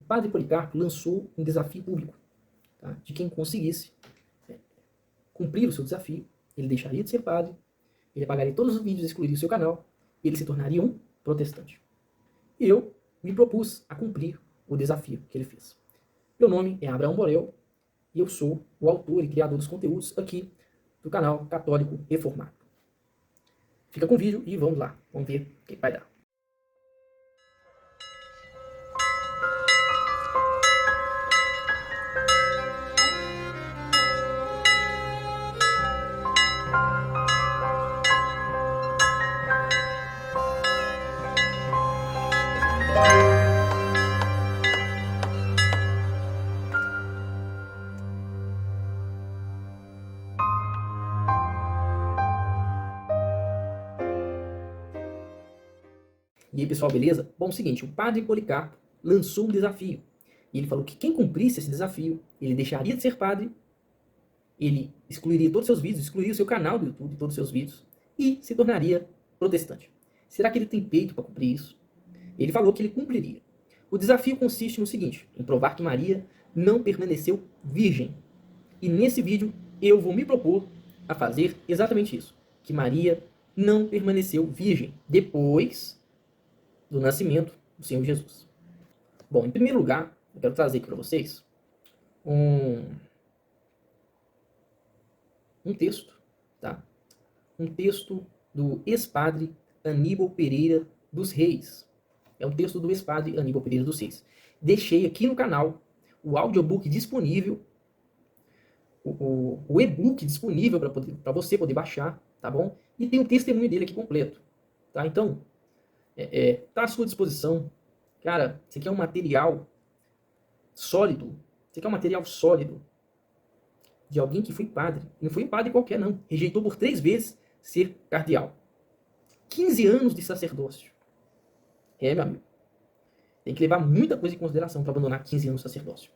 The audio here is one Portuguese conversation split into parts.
padre Policarpo lançou um desafio público, tá? De quem conseguisse cumprir o seu desafio, ele deixaria de ser padre, ele apagaria todos os vídeos, excluiria o seu canal, e ele se tornaria um protestante. E eu me propus a cumprir o desafio que ele fez. Meu nome é Abraão Borel, e eu sou o autor e criador dos conteúdos aqui do canal Católico Reformado. Fica com o vídeo e vamos lá, vamos ver o que vai dar. E aí, pessoal, beleza? Bom, é o seguinte, o padre Policarpo lançou um desafio. E ele falou que quem cumprisse esse desafio, ele deixaria de ser padre, ele excluiria todos os seus vídeos, excluiria o seu canal do YouTube, todos os seus vídeos, e se tornaria protestante. Será que ele tem peito para cumprir isso? Ele falou que ele cumpriria. O desafio consiste no seguinte, em provar que Maria não permaneceu virgem. E nesse vídeo eu vou me propor a fazer exatamente isso, que Maria não permaneceu virgem depois do nascimento do Senhor Jesus. Bom, em primeiro lugar, eu quero trazer aqui para vocês um texto, tá? Um texto do ex-padre Aníbal Pereira dos Reis. É um texto do ex-padre Aníbal Pereira dos Reis. Deixei aqui no canal o audiobook disponível, o e-book disponível para você poder baixar, tá bom? E tem o testemunho dele aqui completo, tá? Então, tá à sua disposição. Cara, você quer um material sólido? Você quer um material sólido de alguém que foi padre? Não foi um padre qualquer, não. Rejeitou por 3 vezes ser cardeal. 15 anos de sacerdócio. Meu amigo. Tem que levar muita coisa em consideração para abandonar 15 anos de sacerdócio.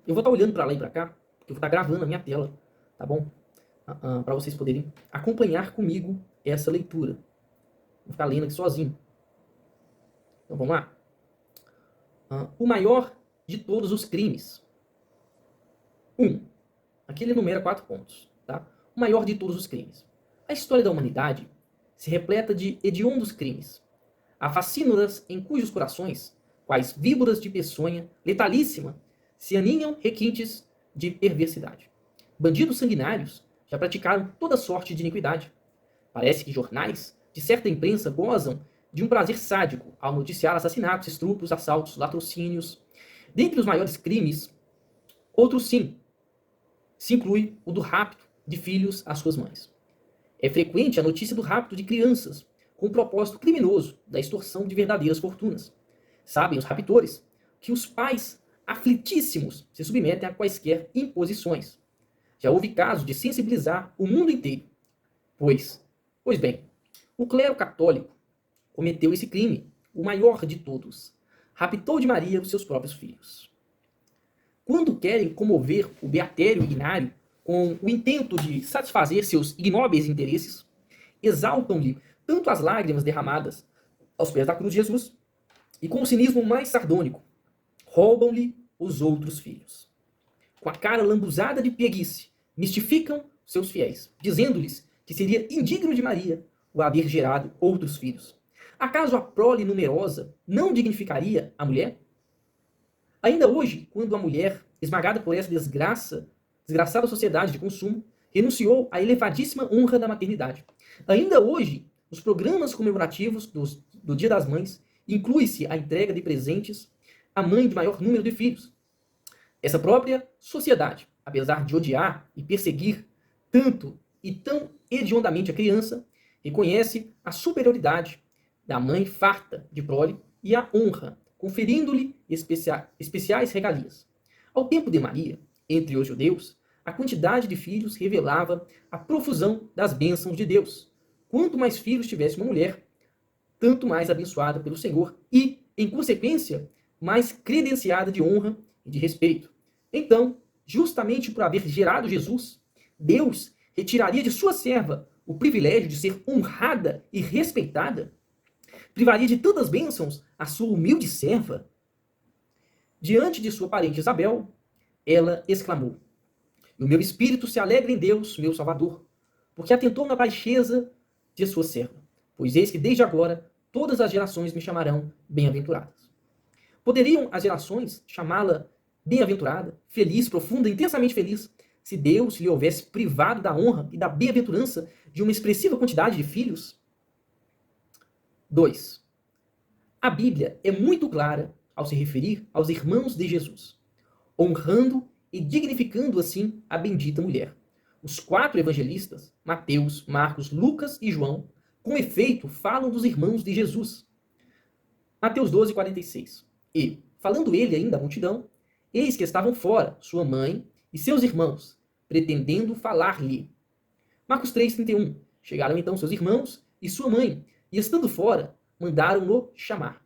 Eu vou estar olhando para lá e para cá, porque eu vou estar gravando a minha tela, tá bom? Para vocês poderem acompanhar comigo essa leitura. Vou ficar lendo aqui sozinho. Então vamos lá. O maior de todos os crimes. 1. Aqui ele enumera 4 pontos. Tá? O maior de todos os crimes. A história da humanidade se repleta de hediondos crimes. Há facínoras em cujos corações, quais víboras de peçonha letalíssima, se aninham requintes de perversidade. Bandidos sanguinários já praticaram toda sorte de iniquidade. Parece que jornais de certa imprensa gozam de um prazer sádico ao noticiar assassinatos, estupros, assaltos, latrocínios. Dentre os maiores crimes, outros sim, se inclui o do rapto de filhos às suas mães. É frequente a notícia do rapto de crianças, com o propósito criminoso da extorsão de verdadeiras fortunas. Sabem os raptores que os pais aflitíssimos se submetem a quaisquer imposições. Já houve casos de sensibilizar o mundo inteiro. Pois bem, o clero católico cometeu esse crime, o maior de todos. Raptou de Maria os seus próprios filhos. Quando querem comover o beatério Inário com o intento de satisfazer seus ignóbeis interesses, exaltam-lhe tanto as lágrimas derramadas aos pés da cruz de Jesus, e com o cinismo mais sardônico, roubam-lhe os outros filhos. Com a cara lambuzada de preguiça, mistificam seus fiéis, dizendo-lhes que seria indigno de Maria o haver gerado outros filhos. Acaso a prole numerosa não dignificaria a mulher? Ainda hoje, quando a mulher, esmagada por essa desgraçada sociedade de consumo, renunciou à elevadíssima honra da maternidade. Ainda hoje, nos programas comemorativos do Dia das Mães, inclui-se a entrega de presentes à mãe de maior número de filhos. Essa própria sociedade, apesar de odiar e perseguir tanto e tão hediondamente a criança, reconhece a superioridade da mãe farta de prole e a honra, conferindo-lhe especiais regalias. Ao tempo de Maria, entre os judeus, a quantidade de filhos revelava a profusão das bênçãos de Deus. Quanto mais filhos tivesse uma mulher, tanto mais abençoada pelo Senhor e, em consequência, mais credenciada de honra e de respeito. Então, justamente por haver gerado Jesus, Deus retiraria de sua serva o privilégio de ser honrada e respeitada? Privaria de tantas bênçãos a sua humilde serva? Diante de sua parente Isabel, ela exclamou: o meu espírito se alegra em Deus, meu Salvador, porque atentou na baixeza de sua serva. Pois eis que desde agora todas as gerações me chamarão bem-aventuradas. Poderiam as gerações chamá-la bem-aventurada, feliz, profunda, intensamente feliz, se Deus lhe houvesse privado da honra e da bem-aventurança de uma expressiva quantidade de filhos? 2. A Bíblia é muito clara ao se referir aos irmãos de Jesus, honrando e dignificando assim a bendita mulher. Os 4 evangelistas, Mateus, Marcos, Lucas e João, com efeito, falam dos irmãos de Jesus. Mateus 12, 46. E, falando ele ainda à multidão, eis que estavam fora sua mãe e seus irmãos, pretendendo falar-lhe. Marcos 3, 31. Chegaram então seus irmãos e sua mãe, e estando fora, mandaram-no chamar.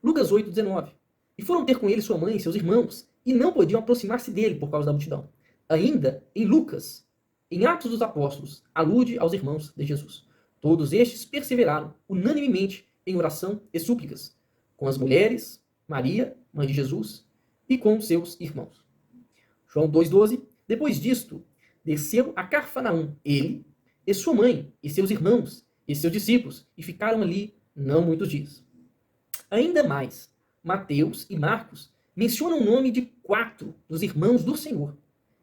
Lucas 8, 19. E foram ter com ele sua mãe e seus irmãos, e não podiam aproximar-se dele por causa da multidão. Ainda em Lucas, em Atos dos Apóstolos, alude aos irmãos de Jesus. Todos estes perseveraram unanimemente em oração e súplicas, com as mulheres, Maria, mãe de Jesus, e com seus irmãos. João 2,12. Depois disto, desceu a Cafarnaum, ele, e sua mãe, e seus irmãos, e seus discípulos, e ficaram ali não muitos dias. Ainda mais, Mateus e Marcos mencionam o nome de 4 dos irmãos do Senhor,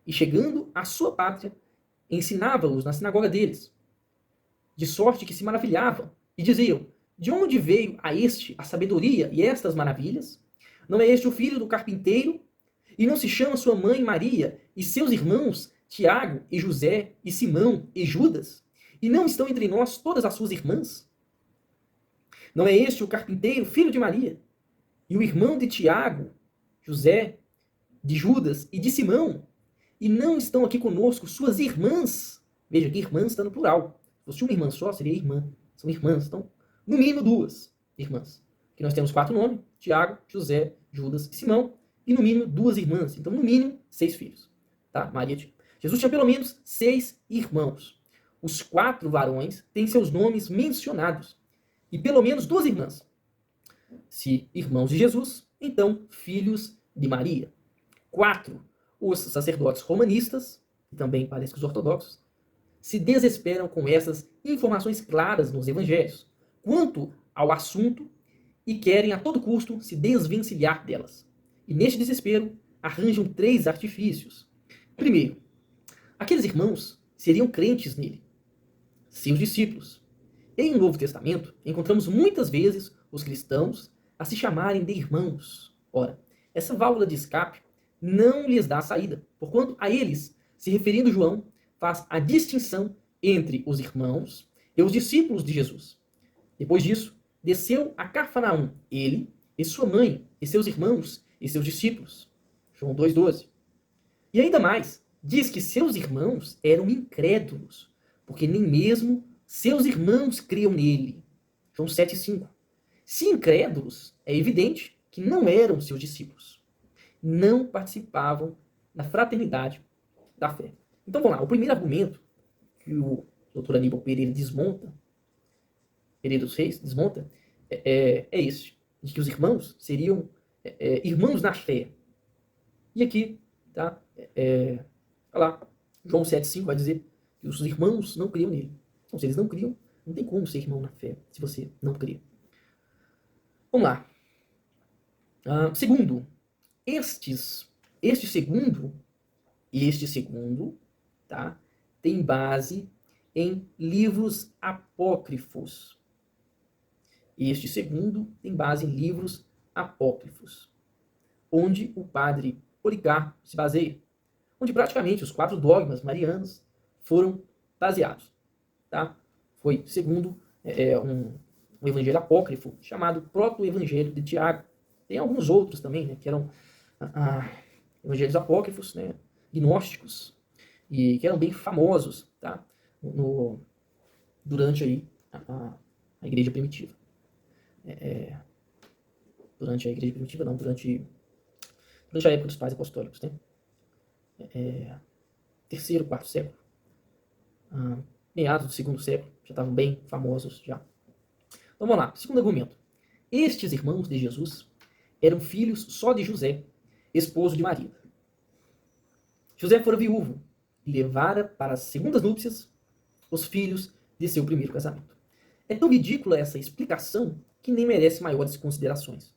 e chegando à sua pátria, ensinava-os na sinagoga deles, de sorte que se maravilhavam, e diziam: de onde veio a este a sabedoria e estas maravilhas? Não é este o filho do carpinteiro? E não se chama sua mãe Maria e seus irmãos Tiago e José e Simão e Judas? E não estão entre nós todas as suas irmãs? Não é este o carpinteiro, filho de Maria? E o irmão de Tiago, José, de Judas e de Simão? E não estão aqui conosco suas irmãs? Veja que irmãs está no plural. Se fosse uma irmã só, seria irmã. São irmãs. Então, no mínimo 2 irmãs. Que nós temos 4 nomes: Tiago, José, Judas e Simão. E no mínimo 2 irmãs. Então, no mínimo 6 filhos. Tá? Maria. Jesus tinha pelo menos 6 irmãos. Os 4 varões têm seus nomes mencionados. E pelo menos 2 irmãs. Se irmãos de Jesus, então filhos de Maria. 4. Os sacerdotes romanistas, e também parece que os ortodoxos, se desesperam com essas informações claras nos evangelhos quanto ao assunto e querem a todo custo se desvencilhar delas. E neste desespero arranjam 3 artifícios. Primeiro, aqueles irmãos seriam crentes nele, seus discípulos. Em Novo Testamento, encontramos muitas vezes os cristãos a se chamarem de irmãos. Ora, essa válvula de escape não lhes dá saída, porquanto a eles, se referindo João, faz a distinção entre os irmãos e os discípulos de Jesus. Depois disso, desceu a Cafarnaum, ele e sua mãe, e seus irmãos e seus discípulos. João 2,12. E ainda mais, diz que seus irmãos eram incrédulos, porque nem mesmo seus irmãos criam nele. João 7,5. Se incrédulos, é evidente que não eram seus discípulos. Não participavam da fraternidade da fé. Então vamos lá, o primeiro argumento que o Dr. Aníbal Pereira desmonta, Pereira dos Reis desmonta, é esse, de que os irmãos seriam irmãos na fé. E aqui, tá? Olha lá, João 7,5 vai dizer que os irmãos não criam nele. Então, se eles não criam, não tem como ser irmão na fé, se você não crê. Vamos lá. Segundo, este segundo, tá, tem base em livros apócrifos. Este segundo tem base em livros apócrifos, onde o padre Policarpo se baseia, onde praticamente os 4 dogmas marianos foram baseados. Tá? Foi segundo um evangelho apócrifo chamado Proto-Evangelho de Tiago. Tem alguns outros também, né, que eram evangelhos apócrifos, né, gnósticos, e que eram bem famosos, tá, durante aí a igreja primitiva. Durante a igreja primitiva, não, durante a época dos pais apostólicos, né? Terceiro, quarto século. Meados do segundo século, já estavam bem famosos já. Então vamos lá, segundo argumento. Estes irmãos de Jesus eram filhos só de José, esposo de Maria. José fora viúvo e levara para as segundas núpcias os filhos de seu primeiro casamento. É tão ridícula essa explicação que nem merece maiores considerações,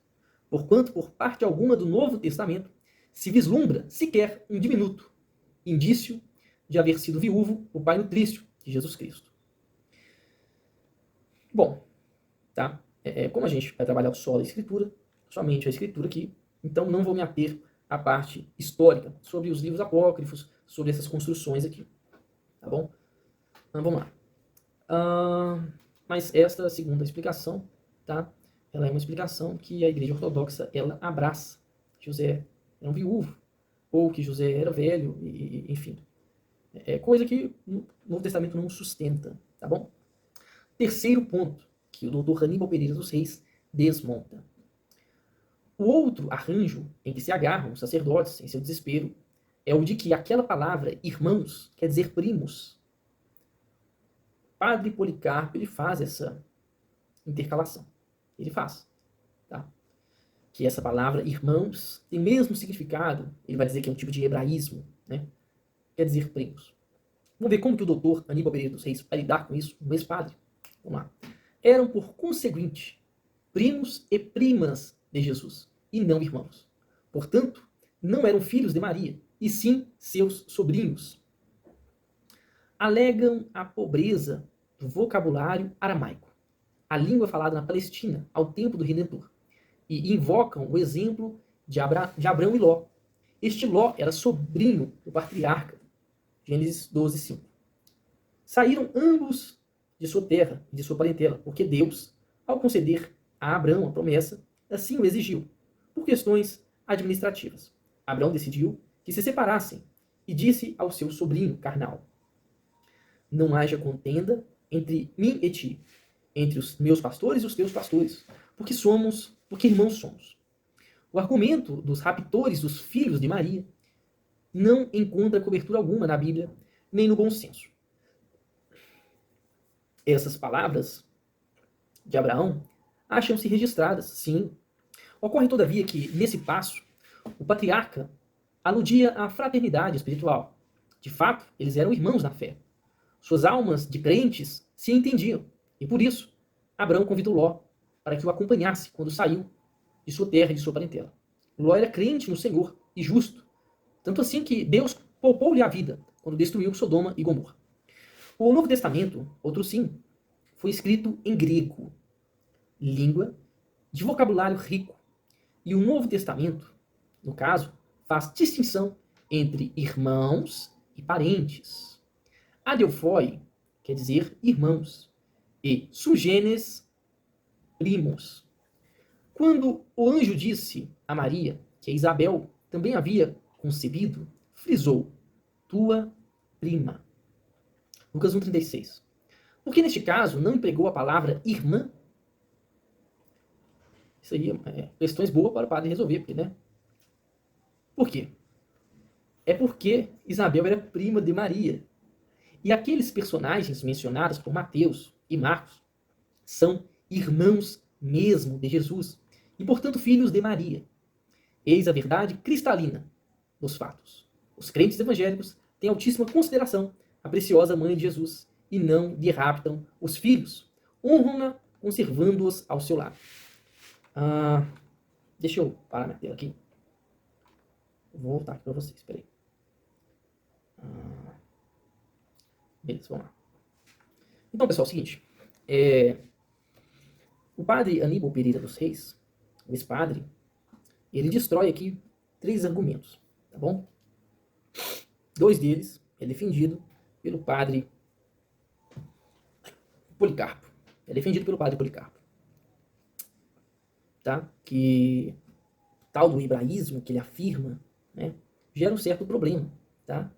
porquanto, por parte alguma do Novo Testamento, se vislumbra sequer um diminuto indício de haver sido viúvo o pai nutrício de Jesus Cristo. Bom, tá? Como a gente vai trabalhar só a Escritura, somente a Escritura aqui, então não vou me ater à parte histórica sobre os livros apócrifos, sobre essas construções aqui, tá bom? Então vamos lá. Mas esta segunda explicação, tá? Ela é uma explicação que a Igreja Ortodoxa ela abraça. José era um viúvo, ou que José era velho, enfim. É coisa que o Novo Testamento não sustenta, tá bom? Terceiro ponto, que o doutor Aníbal Pereira dos Reis desmonta. O outro arranjo em que se agarram os sacerdotes em seu desespero é o de que aquela palavra irmãos quer dizer primos. Padre Policarpo ele faz essa intercalação. Ele faz. Tá? Que essa palavra irmãos tem o mesmo significado. Ele vai dizer que é um tipo de hebraísmo. Né? Quer dizer primos. Vamos ver como que o doutor Aníbal Pereira dos Reis vai lidar com isso, um ex-padre. Vamos lá. Eram, por conseguinte, primos e primas de Jesus, e não irmãos. Portanto, não eram filhos de Maria, e sim seus sobrinhos. Alegam a pobreza do vocabulário aramaico, a língua falada na Palestina ao tempo do Redentor, e invocam o exemplo de Abrão e Ló. Este Ló era sobrinho do patriarca, Gênesis 12, 5. Saíram ambos de sua terra e de sua parentela, porque Deus, ao conceder a Abrão a promessa, assim o exigiu, por questões administrativas. Abrão decidiu que se separassem e disse ao seu sobrinho carnal: não haja contenda entre mim e ti, entre os meus pastores e os teus pastores, porque irmãos somos. O argumento dos raptores dos filhos de Maria não encontra cobertura alguma na Bíblia, nem no bom senso. Essas palavras de Abraão acham-se registradas, sim. Ocorre, todavia, que, nesse passo, o patriarca aludia à fraternidade espiritual. De fato, eles eram irmãos na fé. Suas almas de crentes se entendiam, e por isso, Abraão convidou Ló para que o acompanhasse quando saiu de sua terra e de sua parentela. Ló era crente no Senhor e justo, tanto assim que Deus poupou-lhe a vida quando destruiu Sodoma e Gomorra. O Novo Testamento, outro sim, foi escrito em grego, língua de vocabulário rico. E o Novo Testamento, no caso, faz distinção entre irmãos e parentes. Adelphoi quer dizer irmãos e sugênes primos. Quando o anjo disse a Maria que a Isabel também havia concebido, frisou: tua prima. Lucas 1,36. Por que neste caso não empregou a palavra irmã? Isso aí questões boas para o padre resolver, porque, né? Por quê? É porque Isabel era prima de Maria. E aqueles personagens mencionados por Mateus e Marcos são irmãos mesmo de Jesus, e portanto filhos de Maria. Eis a verdade cristalina dos fatos. Os crentes evangélicos têm altíssima consideração a preciosa mãe de Jesus e não lhe raptam os filhos. Honram-na conservando-os ao seu lado. Deixa eu parar minha tela aqui. Vou voltar aqui para vocês, espera aí. Beleza, vamos lá. Então, pessoal, é o seguinte. O padre Aníbal Pereira dos Reis, o ex-padre, ele destrói aqui 3 argumentos, tá bom? 2 deles é defendido pelo padre Policarpo. É defendido pelo padre Policarpo. Tá? Que tal do hebraísmo que ele afirma, né, gera um certo problema, tá?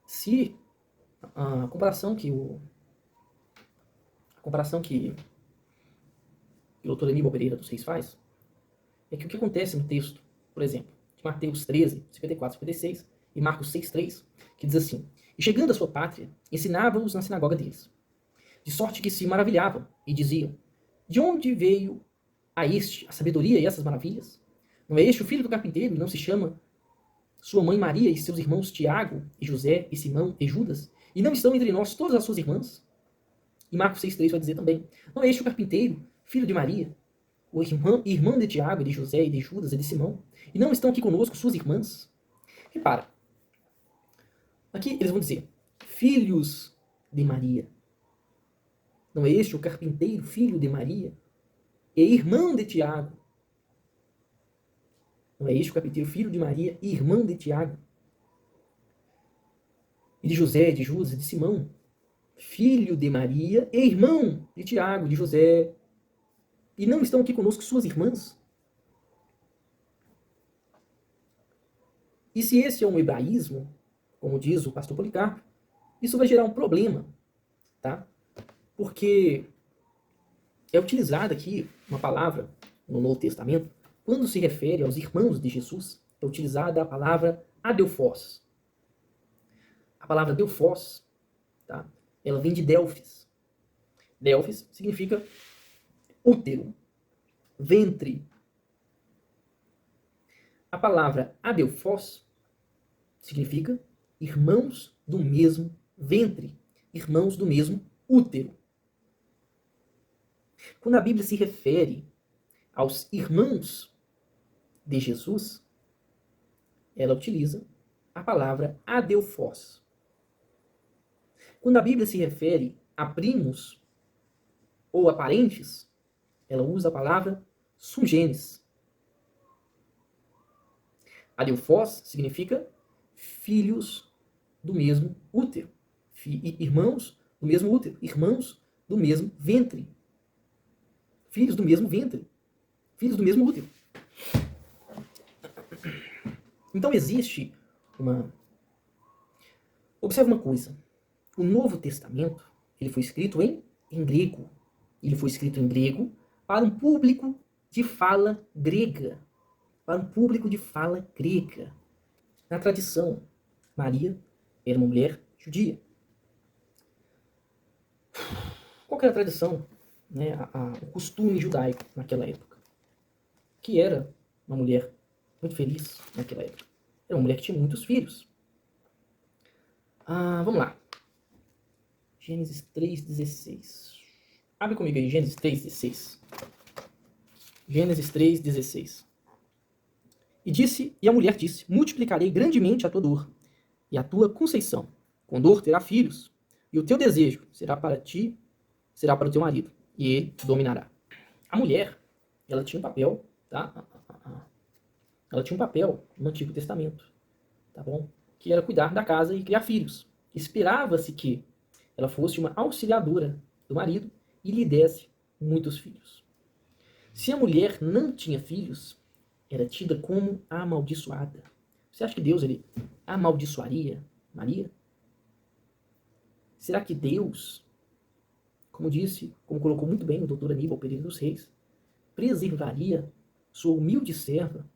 Se a comparação que o doutor Aníbal Pereira dos Reis faz é que o que acontece no texto, por exemplo, de Mateus 13, 54, 56 e Marcos 6, 3, que diz assim: e chegando à sua pátria, ensinava-os na sinagoga deles, de sorte que se maravilhavam e diziam: de onde veio a sabedoria e essas maravilhas? Não é este o filho do carpinteiro e não se chama sua mãe Maria e seus irmãos Tiago e José e Simão e Judas? E não estão entre nós todas as suas irmãs? E Marcos 6,3 vai dizer também, não é este o carpinteiro, filho de Maria, o irmão de Tiago, e de José, e de Judas, e de Simão? E não estão aqui conosco suas irmãs? Repara, aqui eles vão dizer, filhos de Maria. Não é este o carpinteiro, filho de Maria, e irmão de Tiago? Não é este o carpinteiro, filho de Maria, e irmão de Tiago? E de José, de Judas, e de Simão? Filho de Maria, e irmão de Tiago, de José. E não estão aqui conosco suas irmãs? E se esse é um hebraísmo, como diz o pastor Policarpo, isso vai gerar um problema, tá? Porque é utilizada aqui uma palavra no Novo Testamento, quando se refere aos irmãos de Jesus, é utilizada a palavra adelphos. A palavra delphos, tá? Ela vem de Delfis. Delfis significa útero, ventre. A palavra adelphos significa irmãos do mesmo ventre, irmãos do mesmo útero. Quando a Bíblia se refere aos irmãos de Jesus, ela utiliza a palavra adelphos. Quando a Bíblia se refere a primos ou a parentes, ela usa a palavra sungênis. Adelphos significa filhos do mesmo útero, irmãos do mesmo útero, irmãos do mesmo ventre, filhos do mesmo ventre, filhos do mesmo útero. Então existe uma... Observe uma coisa. O Novo Testamento, ele foi escrito em grego. Ele foi escrito em grego para um público de fala grega. Para um público de fala grega. Na tradição, Maria era uma mulher judia. Qual que era a tradição, né, o costume judaico naquela época? Que era uma mulher muito feliz naquela época. Era uma mulher que tinha muitos filhos. Vamos lá. Gênesis 3,16. Abre comigo aí, Gênesis 3,16. Gênesis 3,16. E a mulher disse, multiplicarei grandemente a tua dor e a tua conceição. Com dor terá filhos, e o teu desejo será para ti, será para o teu marido, e ele dominará. A mulher, ela tinha um papel, tá? Ela tinha um papel no Antigo Testamento, tá bom? Que era cuidar da casa e criar filhos. Esperava-se que ela fosse uma auxiliadora do marido e lhe desse muitos filhos. Se a mulher não tinha filhos, era tida como amaldiçoada. Você acha que Deus ele amaldiçoaria Maria? Será que Deus, como colocou muito bem o doutor Aníbal Pereira dos Reis, preservaria sua humilde serva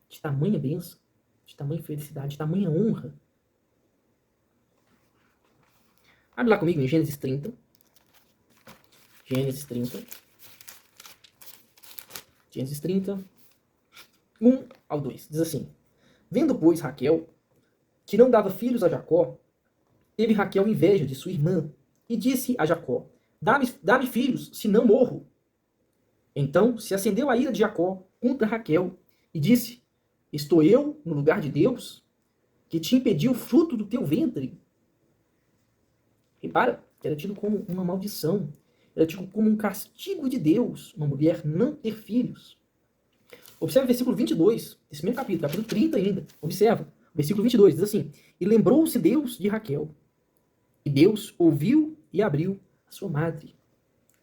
de tamanha bênção, de tamanha felicidade, de tamanha honra? Abre lá comigo em Gênesis 30. Gênesis 30. Gênesis 30, 1 ao 2. Diz assim: Vendo, pois, Raquel, que não dava filhos a Jacó, teve Raquel inveja de sua irmã, e disse a Jacó: Dá-me filhos, senão morro. Então se acendeu a ira de Jacó contra Raquel, e disse: Estou eu no lugar de Deus, que te impediu o fruto do teu ventre? Repara, era tido como uma maldição, era tido como um castigo de Deus, uma mulher não ter filhos. Observe o versículo 22, desse mesmo capítulo 30 ainda. Observa, o versículo 22 diz assim: E lembrou-se Deus de Raquel, e Deus ouviu e abriu a sua madre.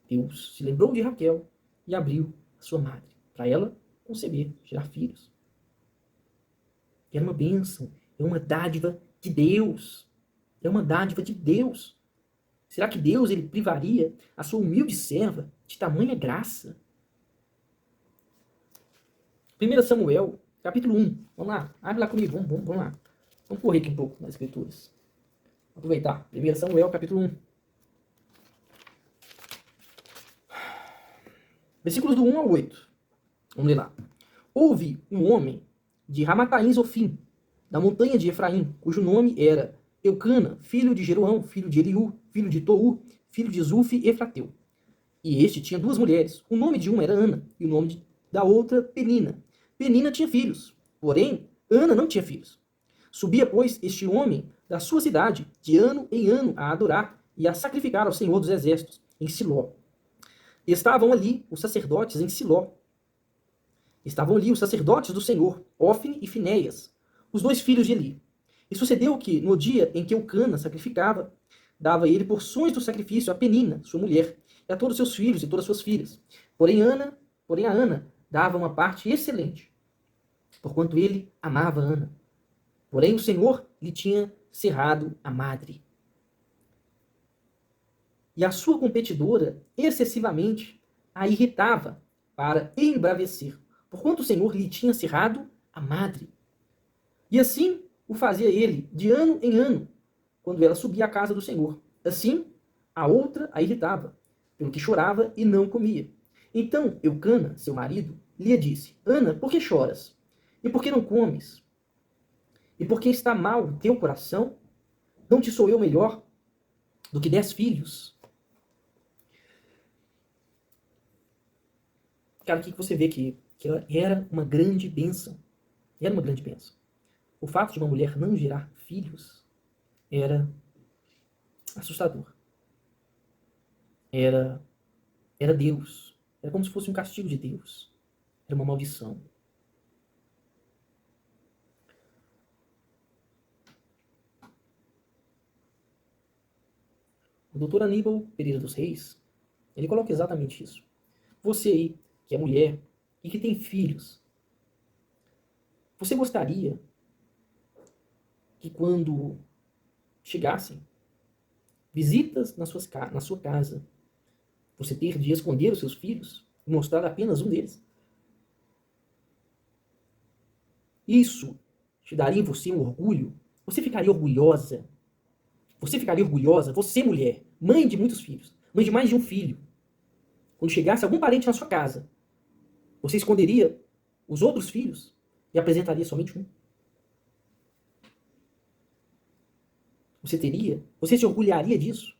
Deus se lembrou de Raquel e abriu a sua madre, para ela conceber, gerar filhos. Era uma bênção, é uma dádiva de Deus. É uma dádiva de Deus. Será que Deus ele privaria a sua humilde serva de tamanha graça? 1 Samuel, capítulo 1. Vamos lá, abre lá comigo, vamos lá. Vamos correr aqui um pouco nas escrituras. Aproveitar. 1 Samuel, capítulo 1. Versículos do 1 ao 8. Vamos ler lá. Houve um homem de Ramataim Zofim, da montanha de Efraim, cujo nome era Eucana, filho de Jeroão, filho de Eliú, filho de Tou, filho de Zufi Efrateu. E este tinha duas mulheres. O nome de uma era Ana e o nome da outra Penina. Penina tinha filhos, porém Ana não tinha filhos. Subia, pois, este homem da sua cidade, de ano em ano, a adorar e a sacrificar ao Senhor dos Exércitos, em Siló. Estavam ali os sacerdotes em Siló. Estavam ali os sacerdotes do Senhor, Ofne e Finéias, os dois filhos de Eli. E sucedeu que, no dia em que Eucana sacrificava, dava ele porções do sacrifício a Penina, sua mulher, e a todos seus filhos e todas suas filhas. Porém a Ana dava uma parte excelente, porquanto ele amava Ana. Porém o Senhor lhe tinha cerrado a madre. E a sua competidora excessivamente a irritava para embravecer, porquanto o Senhor lhe tinha cerrado a madre. E assim o fazia ele de ano em ano, quando ela subia à casa do Senhor. Assim, a outra a irritava, pelo que chorava e não comia. Então Eucana, seu marido, lhe disse: Ana, por que choras? E por que não comes? E por que está mal o teu coração? Não te sou eu melhor do que 10 filhos? Cara, aqui que você vê que ela era uma grande bênção. Era uma grande bênção. O fato de uma mulher não gerar filhos era assustador. Era Deus. Era como se fosse um castigo de Deus. Era uma maldição. O doutor Aníbal Pereira dos Reis, ele coloca exatamente isso. Você aí, que é mulher e que tem filhos, você gostaria que quando chegassem visitas na sua casa, você ter de esconder os seus filhos e mostrar apenas um deles? Isso te daria em você um orgulho? Você ficaria orgulhosa? Você ficaria orgulhosa? Você, mulher, mãe de muitos filhos, mãe de mais de um filho, quando chegasse algum parente na sua casa, você esconderia os outros filhos e apresentaria somente um? Você se orgulharia disso?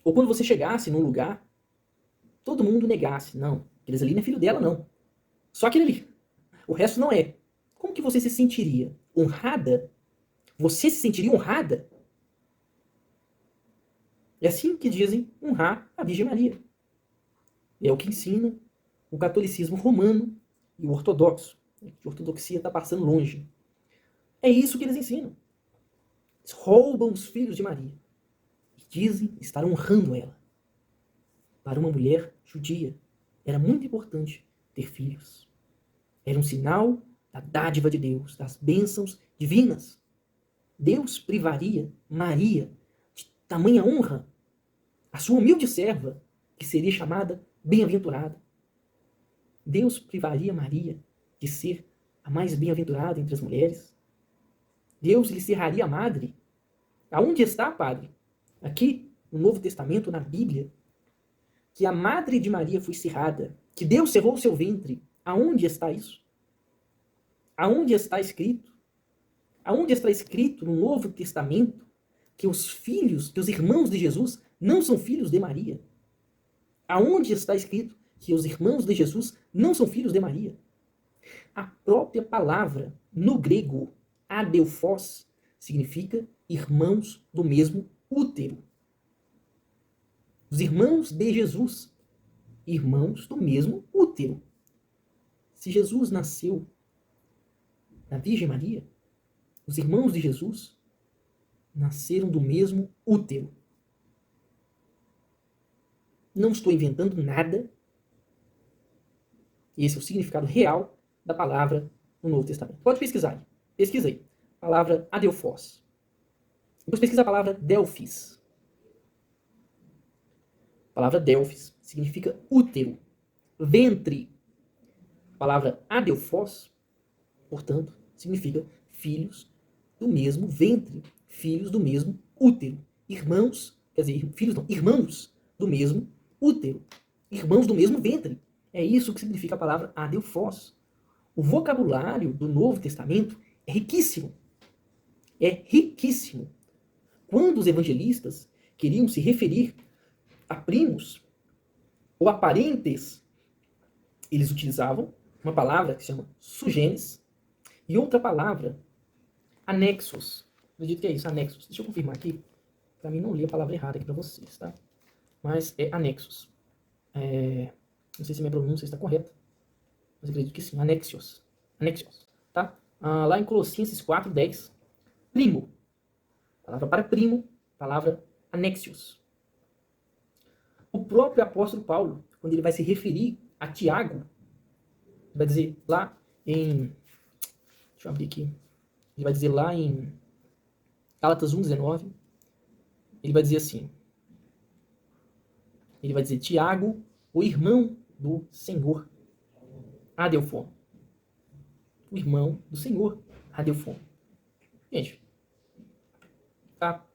Ou quando você chegasse num lugar, todo mundo negasse, não, aqueles ali não é filho dela, não. Só aquele ali. O resto não é. Como que você se sentiria? Honrada? Você se sentiria honrada? É assim que dizem honrar a Virgem Maria. É o que ensina o catolicismo romano e o ortodoxo. A ortodoxia está passando longe. É isso que eles ensinam. Eles roubam os filhos de Maria e dizem estar honrando ela. Para uma mulher judia, era muito importante ter filhos. Era um sinal da dádiva de Deus, das bênçãos divinas. Deus privaria Maria de tamanha honra, a sua humilde serva, que seria chamada bem-aventurada. Deus privaria Maria de ser a mais bem-aventurada entre as mulheres. Deus lhe cerraria a madre. Aonde está, padre? Aqui, no Novo Testamento, na Bíblia, que a madre de Maria foi cerrada, que Deus cerrou o seu ventre. Aonde está isso? Aonde está escrito? Aonde está escrito no Novo Testamento que os filhos, que os irmãos de Jesus não são filhos de Maria? Aonde está escrito que os irmãos de Jesus não são filhos de Maria? A própria palavra, no grego, adelphos, significa irmãos do mesmo útero. Os irmãos de Jesus, irmãos do mesmo útero. Se Jesus nasceu da Virgem Maria, os irmãos de Jesus nasceram do mesmo útero. Não estou inventando nada. Esse é o significado real da palavra no Novo Testamento. Pode pesquisar aí. Pesquisa aí. Palavra adelphos. Depois pesquisa a palavra Delphis. A palavra Delphis significa útero, ventre. A palavra adelphos, portanto, significa filhos do mesmo ventre, filhos do mesmo útero. Irmãos, quer dizer, filhos não, irmãos do mesmo útero, irmãos do mesmo ventre. É isso que significa a palavra adelphos. O vocabulário do Novo Testamento é riquíssimo. É riquíssimo. Quando os evangelistas queriam se referir a primos ou a parentes, eles utilizavam uma palavra que se chama sugênes e outra palavra, anexos. Acredito que é isso, anexos. Deixa eu confirmar aqui, para mim não ler a palavra errada aqui para vocês, tá? Mas é anexos. Não sei se minha pronúncia está correta, mas acredito que sim, anexios. Anexios, tá? Lá em Colossenses 4:10, primo. Palavra para primo, palavra anexios. O próprio apóstolo Paulo, quando ele vai se referir a Tiago, vai dizer lá em... Deixa eu abrir aqui. Ele vai dizer lá em Gálatas 1:19, ele vai dizer assim, ele vai dizer, Tiago, o irmão do Senhor, Adelfon. O irmão do Senhor, Adelfon. Gente, tá?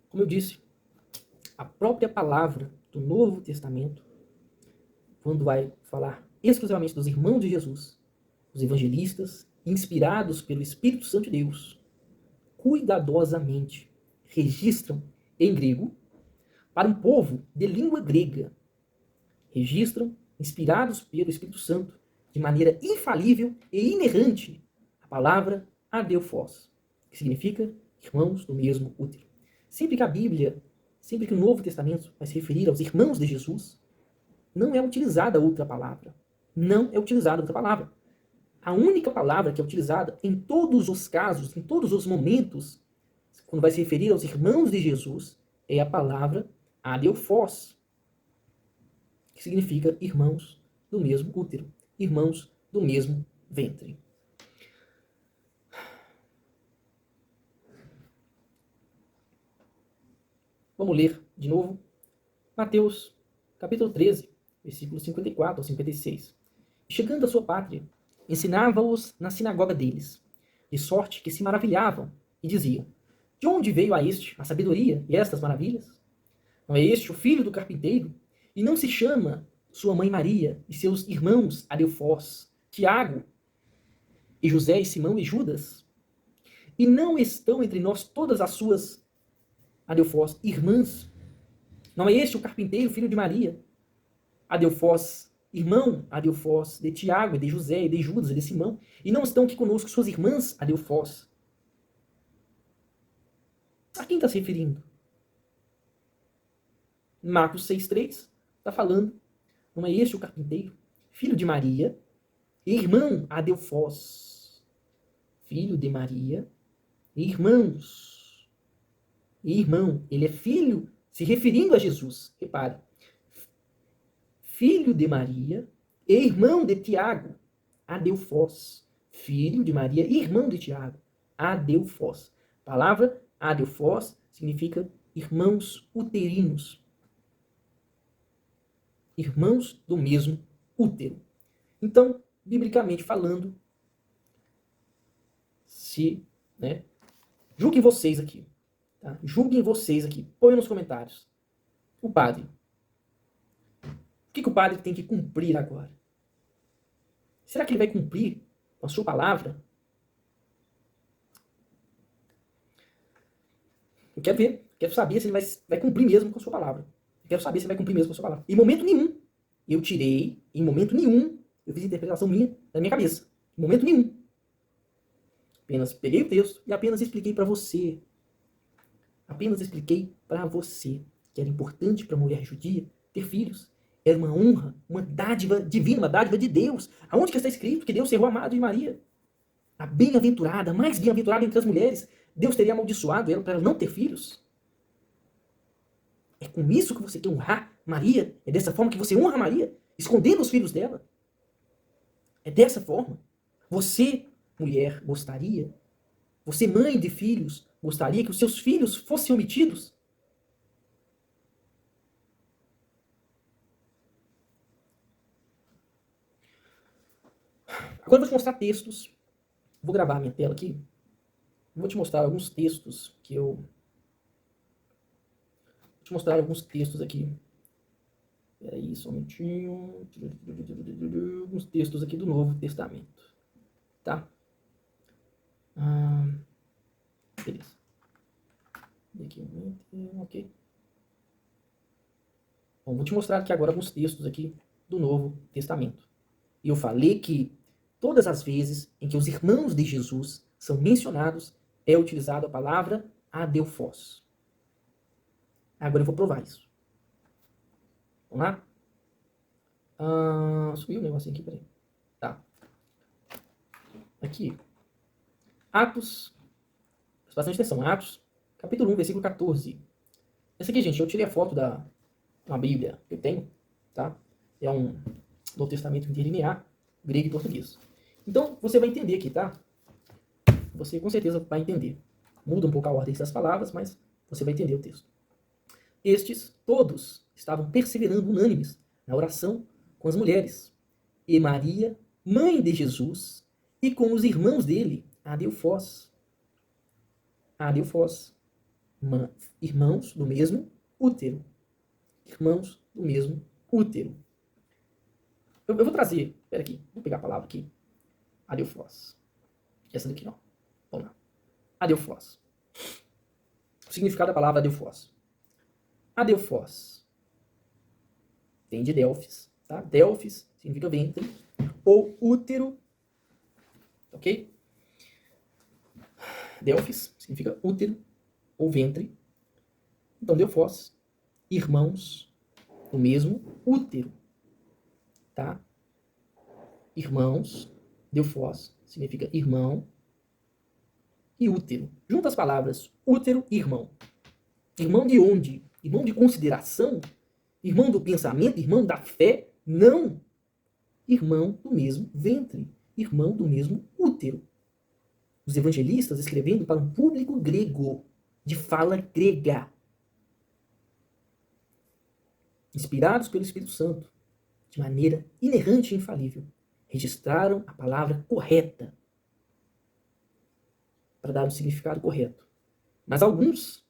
Como eu disse, a própria palavra do Novo Testamento, quando vai falar exclusivamente dos irmãos de Jesus, os evangelistas, inspirados pelo Espírito Santo de Deus, cuidadosamente registram em grego para um povo de língua grega. Registram, inspirados pelo Espírito Santo, de maneira infalível e inerrante, a palavra adelphos, que significa irmãos do mesmo útero. Sempre que a Bíblia, sempre que o Novo Testamento vai se referir aos irmãos de Jesus, não é utilizada outra palavra. Não é utilizada outra palavra. A única palavra que é utilizada em todos os casos, em todos os momentos, quando vai se referir aos irmãos de Jesus, é a palavra adelphos, que significa irmãos do mesmo útero, irmãos do mesmo ventre. Vamos ler de novo Mateus, capítulo 13, versículos 54 ao 56. Chegando à sua pátria, ensinava-os na sinagoga deles, de sorte que se maravilhavam e diziam, de onde veio a este a sabedoria e estas maravilhas? Não é este o filho do carpinteiro? E não se chama sua mãe Maria e seus irmãos Adelphos, Tiago e José e Simão e Judas? E não estão entre nós todas as suas Adelphos irmãs? Não é este o carpinteiro, filho de Maria? Adelphos, irmão Adelphos, de Tiago, e de José, e de Judas, e de Simão? E não estão aqui conosco suas irmãs Adelphos? A quem está se referindo? Marcos 6,3 está falando, não é este o carpinteiro, filho de Maria, e irmão Adelphos, filho de Maria, e irmãos. E irmão, ele é filho, se referindo a Jesus, repare, filho de Maria e irmão de Tiago, Adelphos, filho de Maria e irmão de Tiago, Adelphos. A palavra Adelphos significa irmãos uterinos. Irmãos do mesmo útero. Então, biblicamente falando, julguem vocês aqui. Tá? Julguem vocês aqui. Põe nos comentários. O padre. O que o padre tem que cumprir agora? Será que ele vai cumprir com a sua palavra? Eu quero ver. Quero saber se ele vai cumprir mesmo com a sua palavra. Eu quero saber se ele vai cumprir mesmo com a sua palavra. Em momento nenhum, eu fiz interpretação minha, da minha cabeça. Em momento nenhum. Apenas peguei o texto e apenas expliquei para você. Apenas expliquei para você que era importante para a mulher judia ter filhos. Era uma honra, uma dádiva divina, uma dádiva de Deus. Aonde que está escrito que Deus serrou amado de Maria? A bem-aventurada, a mais bem-aventurada entre as mulheres. Deus teria amaldiçoado ela para ela não ter filhos? É com isso que você quer honrar Maria? É dessa forma que você honra Maria? Escondendo os filhos dela? É dessa forma? Você, mulher, gostaria? Você, mãe de filhos, gostaria que os seus filhos fossem omitidos? Agora eu vou te mostrar textos. Vou gravar minha tela aqui. Vou te mostrar alguns textos que eu te mostrar alguns textos aqui. Peraí, só um minutinho. Alguns textos aqui do Novo Testamento. Tá? Beleza. Aqui, ok. Bom, vou te mostrar aqui agora alguns textos aqui do Novo Testamento. E eu falei que todas as vezes em que os irmãos de Jesus são mencionados, é utilizada a palavra adelphos. Agora eu vou provar isso. Vamos lá? Subiu um negocinho aqui, peraí. Tá. Aqui. Atos. Presta bastante atenção. Atos, capítulo 1, versículo 14. Essa aqui, gente, eu tirei a foto da uma Bíblia que eu tenho, tá? É um Novo Testamento interlinear, grego e português. Então, você vai entender aqui, tá? Você com certeza vai entender. Muda um pouco a ordem das palavras, mas você vai entender o texto. Estes todos estavam perseverando unânimes na oração com as mulheres, e Maria, mãe de Jesus, e com os irmãos dele, adelphos. Adelphos. Irmãos do mesmo útero. Irmãos do mesmo útero. Eu vou trazer, espera aqui, vou pegar a palavra aqui. Adelphos. Essa daqui não. Vamos lá. Adelphos. O significado da palavra adelphos. Adelphos vem de Delfis, tá? Delfis significa ventre ou útero, ok? Delfis significa útero ou ventre. Então, Adelphos, irmãos do mesmo útero, tá? Irmãos, Adelphos significa irmão e útero. Junta as palavras útero e irmão. Irmão de onde? Irmão de consideração? Irmão do pensamento? Irmão da fé? Não. Irmão do mesmo ventre. Irmão do mesmo útero. Os evangelistas escrevendo para um público grego, de fala grega. Inspirados pelo Espírito Santo, de maneira inerrante e infalível, registraram a palavra correta para dar um significado correto. Mas alguns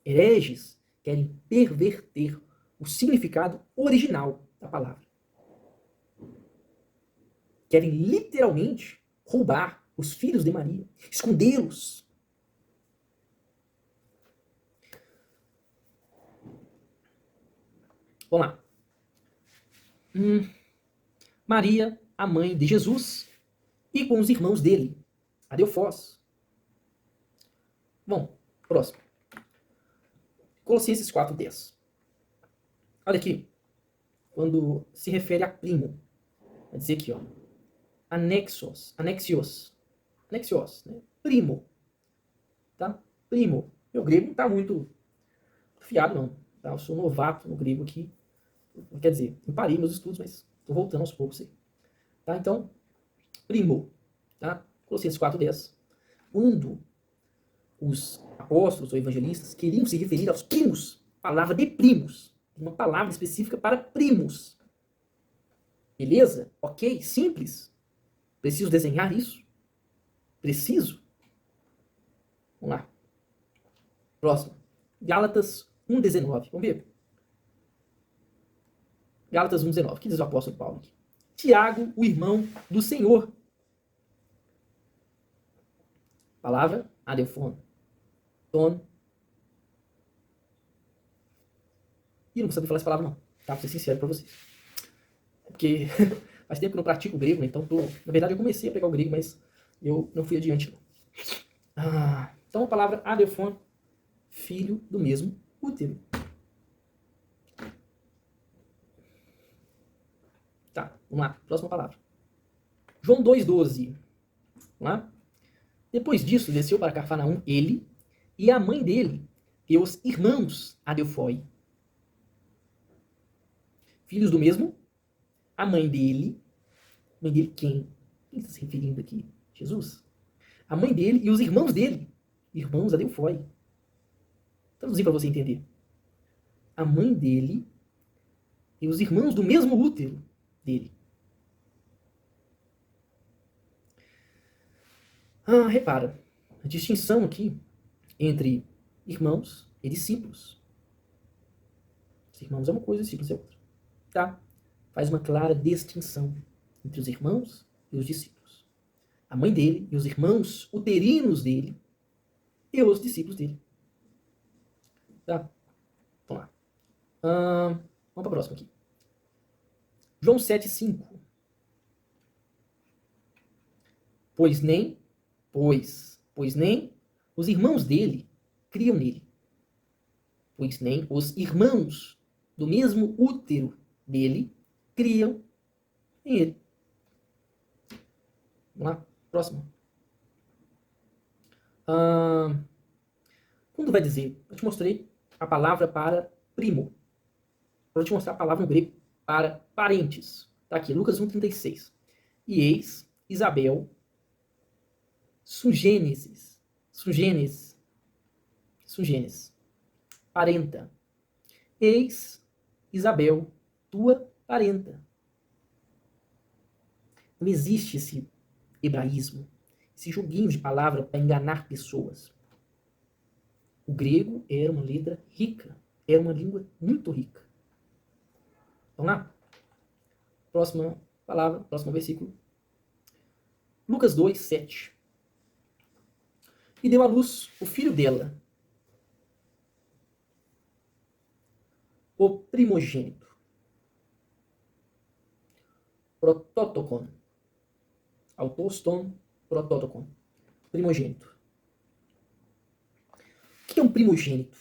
hereges querem perverter o significado original da palavra. Querem literalmente roubar os filhos de Maria, escondê-los. Vamos lá. Maria, a mãe de Jesus, e com os irmãos dele, adelphos. Bom, próximo. Colossenses 4:10. Olha aqui. Quando se refere a primo. Vai dizer aqui, ó. Anexios, né? Primo. Tá? Primo. Meu grego não tá muito fiado, não. Tá? Eu sou novato no grego aqui. Quer dizer, não parei meus estudos, mas tô voltando aos poucos aí. Tá? Então, primo. Tá? Colossenses 4:10. Quando os apóstolos ou evangelistas queriam se referir aos primos, palavra de primos, uma palavra específica para primos. Beleza? Ok? Simples? Preciso desenhar isso? Preciso? Vamos lá. Próximo. Gálatas 1:19. Vamos ver. Gálatas 1:19. O que diz o apóstolo Paulo aqui? Tiago, o irmão do Senhor. Palavra adelphon. Ton. E eu não vou saber falar essa palavra, não. Tá? Pra ser sincero pra vocês. É porque faz tempo que eu não pratico o grego, né? Então na verdade eu comecei a pegar o grego, mas eu não fui adiante, não. Então a palavra adelphon, filho do mesmo útero. Tá, vamos lá. Próxima palavra. João 2:12. Vamos lá? Depois disso, desceu para Cafarnaum ele e a mãe dele e os irmãos adelphoi. Filhos do mesmo? A mãe dele. Mãe dele quem? Quem está se referindo aqui? Jesus? A mãe dele e os irmãos dele. Irmãos adelphoi. Traduzir para você entender. A mãe dele e os irmãos do mesmo útero dele. Repara, a distinção aqui entre irmãos e discípulos. Os irmãos é uma coisa, os discípulos é outra. Tá? Faz uma clara distinção entre os irmãos e os discípulos. A mãe dele e os irmãos uterinos dele e os discípulos dele. Tá? Vamos lá. Vamos para a próxima aqui. João 7,5. Pois nem os irmãos dele criam nele. Pois nem os irmãos do mesmo útero dele criam em ele. Vamos lá, próximo. Quando vai dizer, eu te mostrei a palavra para primo. Vou te mostrar a palavra no grego para parentes. Está aqui, Lucas 1,36. E eis Isabel, sugênesis, parenta. Eis Isabel, tua parenta. Não existe esse hebraísmo, esse joguinho de palavra para enganar pessoas. O grego era uma letra rica, era uma língua muito rica. Vamos lá? Próxima palavra, próximo versículo. Lucas 2:7. E deu à luz o filho dela, o primogênito, prototokon, autoston, prototokon, primogênito. O que é um primogênito?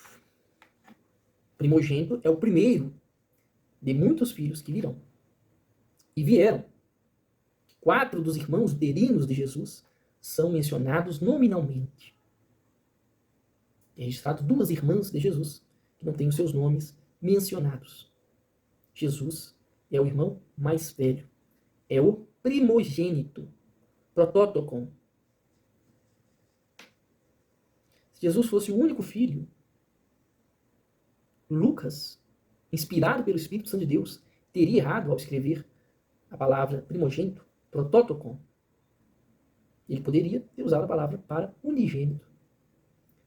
Primogênito é o primeiro de muitos filhos que virão. E vieram. 4 dos irmãos uterinos de Jesus são mencionados nominalmente. É registrado 2 irmãs de Jesus que não têm os seus nomes mencionados. Jesus é o irmão mais velho. É o primogênito. Prototokon. Se Jesus fosse o único filho, Lucas, inspirado pelo Espírito Santo de Deus, teria errado ao escrever a palavra primogênito, prototokon. Ele poderia ter usado a palavra para unigênito.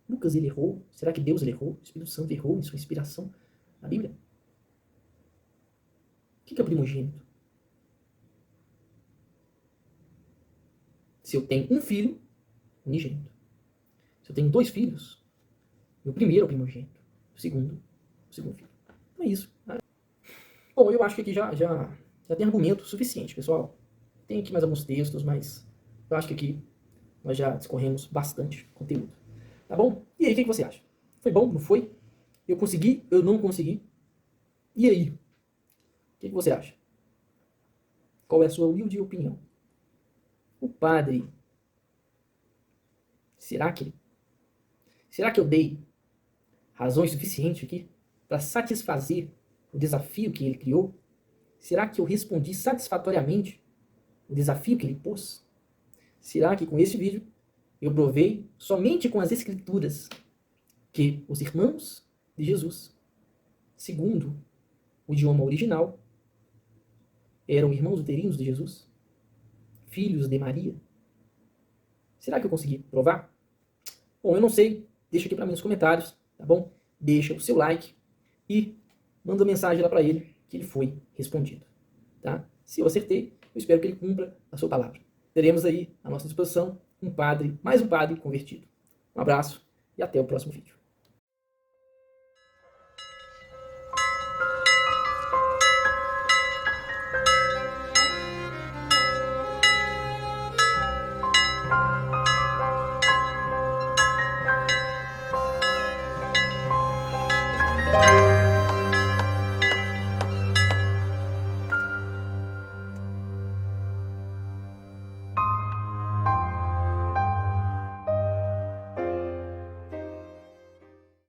Lucas, ele errou? Será que Deus ele errou? O Espírito Santo errou em sua inspiração na Bíblia? O que é o primogênito? Se eu tenho um filho, unigênito. Se eu tenho 2 filhos, meu primeiro é o primogênito. O segundo filho. Então é isso. Bom, eu acho que aqui já tem argumento suficiente, pessoal. Tem aqui mais alguns textos, mas eu acho que aqui nós já discorremos bastante conteúdo. Tá bom? E aí, o que você acha? Foi bom? Não foi? Eu consegui? Eu não consegui? E aí? O que você acha? Qual é a sua humilde opinião? O padre, será que eu dei razões suficientes aqui para satisfazer o desafio que ele criou? Será que eu respondi satisfatoriamente o desafio que ele pôs? Será que com este vídeo eu provei somente com as escrituras que os irmãos de Jesus, segundo o idioma original, eram irmãos uterinos de Jesus? Filhos de Maria? Será que eu consegui provar? Bom, eu não sei. Deixa aqui para mim nos comentários, tá bom? Deixa o seu like e manda uma mensagem lá para ele que ele foi respondido, tá? Se eu acertei, eu espero que ele cumpra a sua palavra. Teremos aí à nossa disposição mais um padre convertido. Um abraço e até o próximo vídeo.